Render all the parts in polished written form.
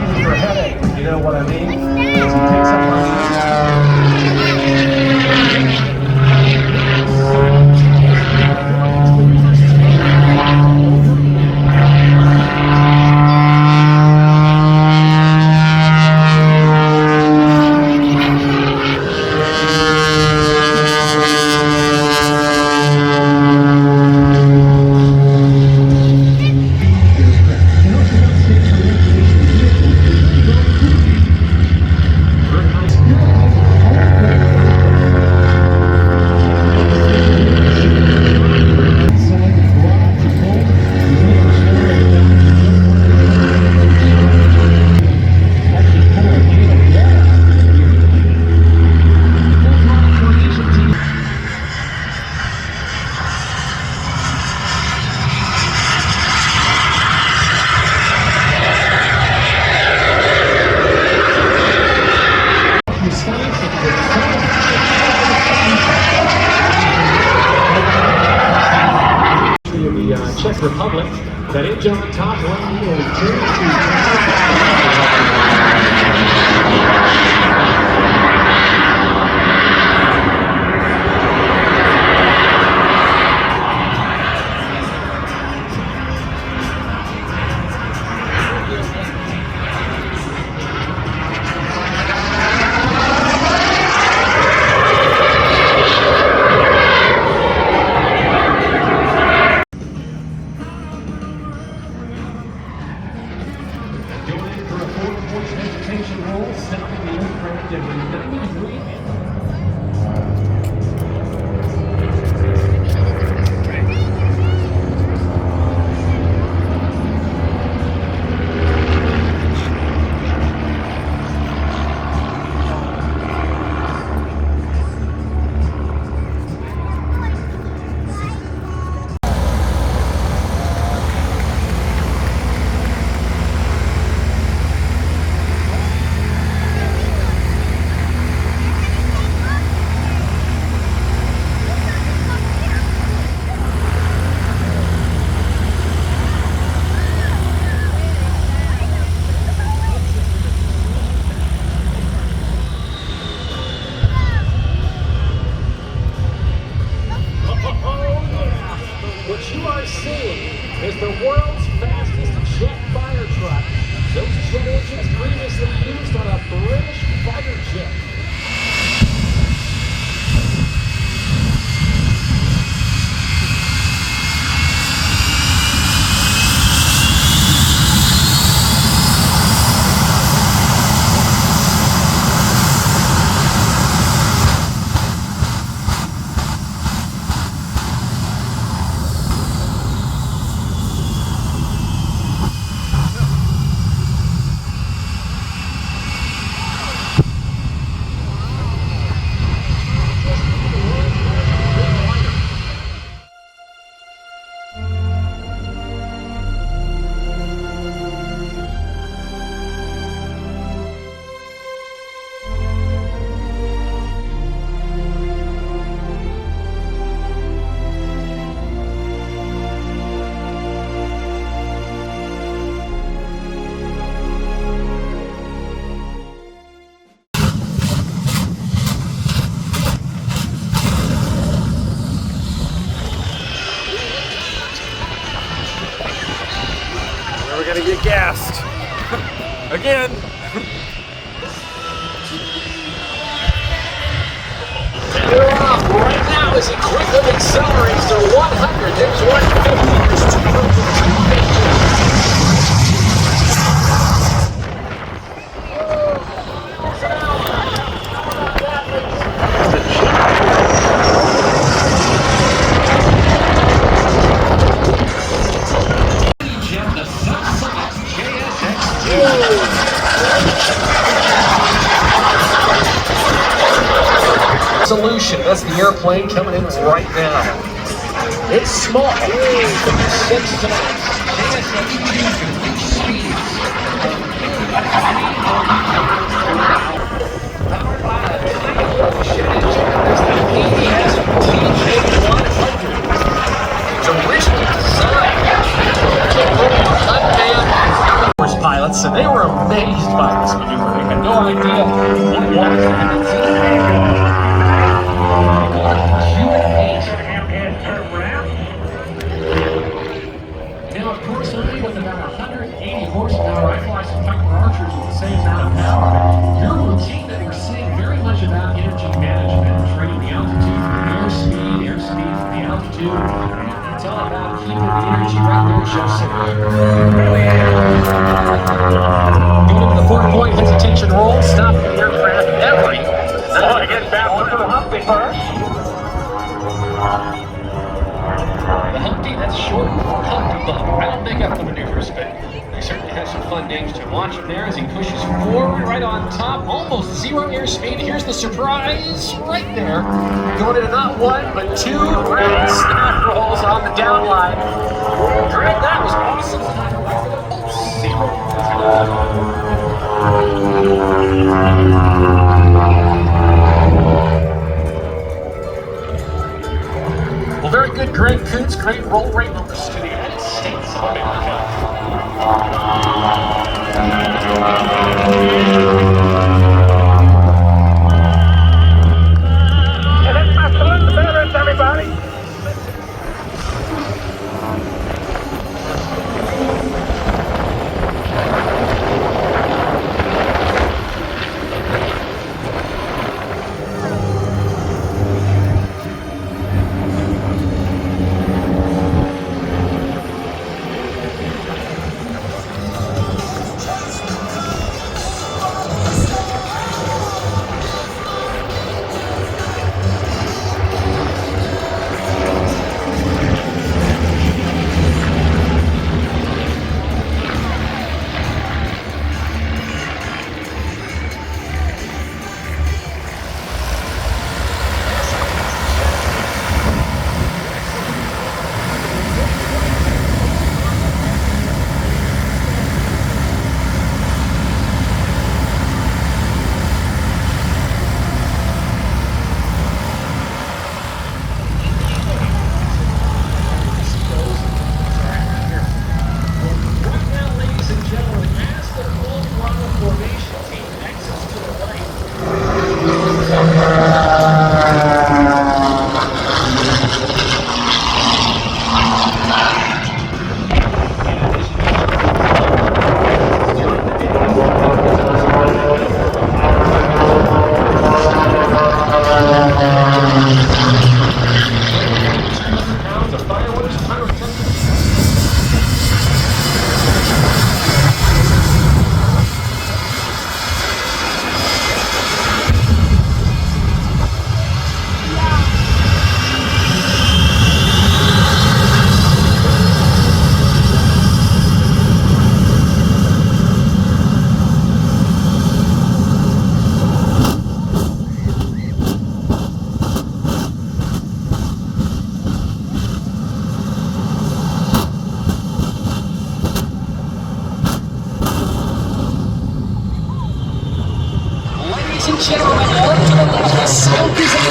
looking for a headache, if you know what I mean. As he picks up on Czech Republic, that it jumped top 1 stopping the aircraft every 90 degrees. What you are seeing is the world's fastest jet fire truck. Those jet engines previously used on a British fighter jet. We're gonna get gassed again. They're off right now as he quickly accelerates to 100. There's 150. There's 200. Solution. That's the airplane coming in right now. It's small. 6 knots. Pilots, so they were amazed by this maneuver. They had no idea what it was. Now, of course, only with about 180 horsepower, I fly some Piper Archers with the same amount of power. Your routine that we're seeing very much about energy management, trading the altitude for the airspeed for the altitude. It's all about keeping the energy right there, Joseph. Going into the 4-point hesitation roll, stopping the aircraft every. So it gets back to the Humpty first. The Humpty, that's short for Humpty Bump. I don't make up the maneuvers, but they certainly have some fun names to watch him there as he pushes forward right on top. Almost zero airspeed. Here's the surprise right there. Going into not one, but two great snap rolls on the down line. Greg, that was awesome. Well, very good, Greg Koontz. Great roll rate numbers to the United States of America. And that's my salute to veterans, everybody. Ladies and gentlemen, look to the left, the smoke is on.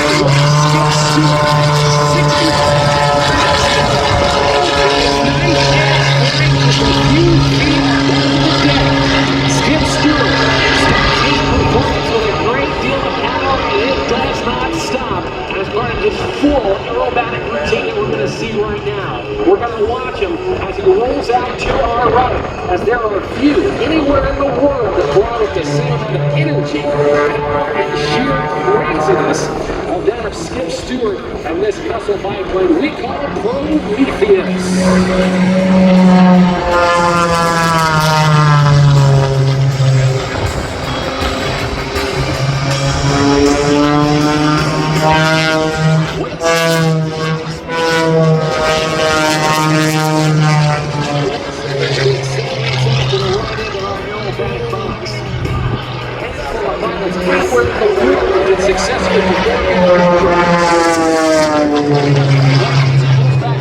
Skip Stewart starts his performance with a great deal of power, and it does not stop as part of his full aerobatic routine that we're going to see right now. We're going to watch him as he rolls out to our right, as there are few anywhere in the world that brought up the same amount of energy and sheer craziness of that of Skip Stewart and this muscle biplane we call Prometheus.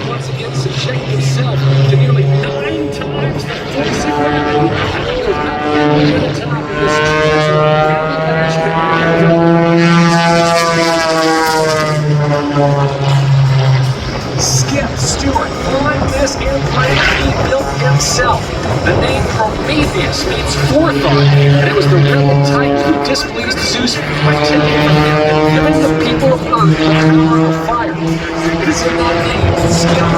Once again, subjecting himself to nearly 9 times the force of gravity. Skip Stewart flying this airplane he built himself. The name Prometheus means forethought. was the rebel titan who displeased Zeus by taking from him and giving the people of Earth the power of fire. This is not named Skip.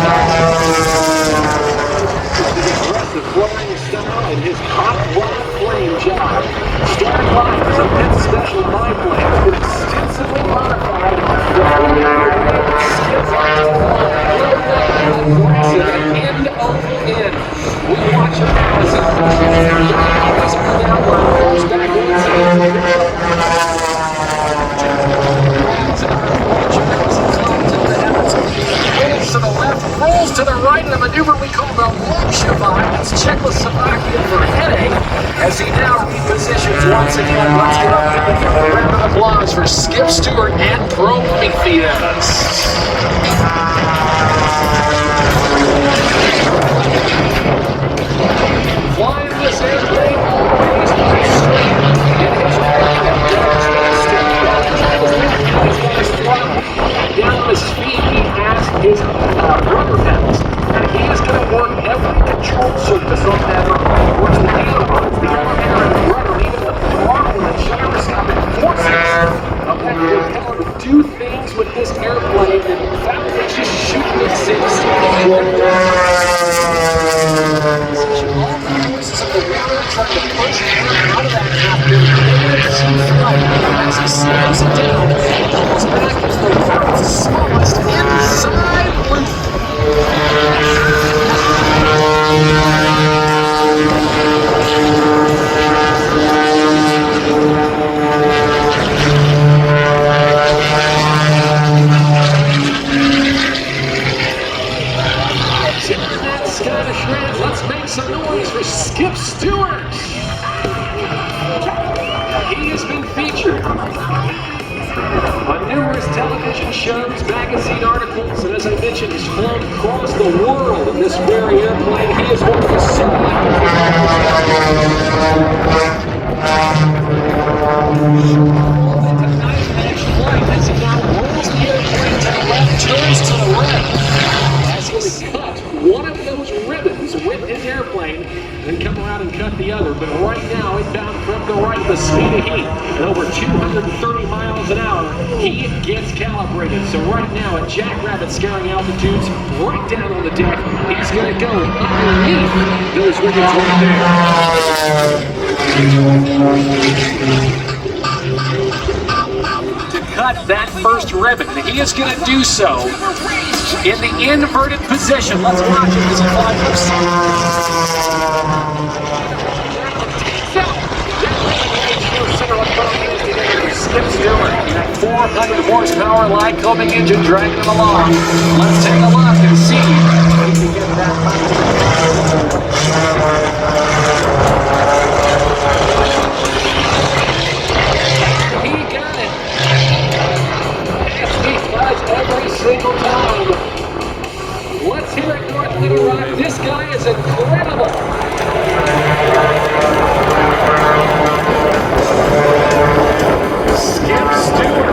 Aggressive flying style and his hot rod flame job. Starting life as a pit special biplane has been extensively modified before the Skip's aggressive end over end. We watch him now as he falls back to the left, rolls to the right in a maneuver we call the Lokshavai. That's Czechoslovakia for headache as he now repositions once again. Let's get up to a round of applause for Skip Stewart and Prometheus. Flying this airplane always straight in his down on his feet, he has his rubber pedals, and he is going to work every control surface on that airplane. He works the ailerons, the elevator, and the rudder, even the throttle and the gyroscopic forces of that propeller to do things with this airplane that in fact they just shouldn't exist. All the voices of the water trying to push air out of that cockpit as he slows it down and pulls back as the world's smallest inside loop. Let's make some noise for Skip Stewart. He has been featured on numerous television shows, magazine articles, and as I mentioned, he's flown across the world in this very airplane. He is one of the selected flight as he now rolls the airplane to the left, turns to the left as he's cut one of those ribbons with his airplane, then come around and cut the other. But right now, inbound from the right, the speed of heat at over 230 miles an hour, he gets calibrated. So right now, at Jackrabbit scaring altitudes, right down on the deck, he's going to go underneath those ribbons right there. To cut that first ribbon, he is going to do so in the inverted position. Let's watch it as he flies up. Skip Stewart, that 400 horsepower Lycoming engine dragging him along. Let's take a look and see if we can get that.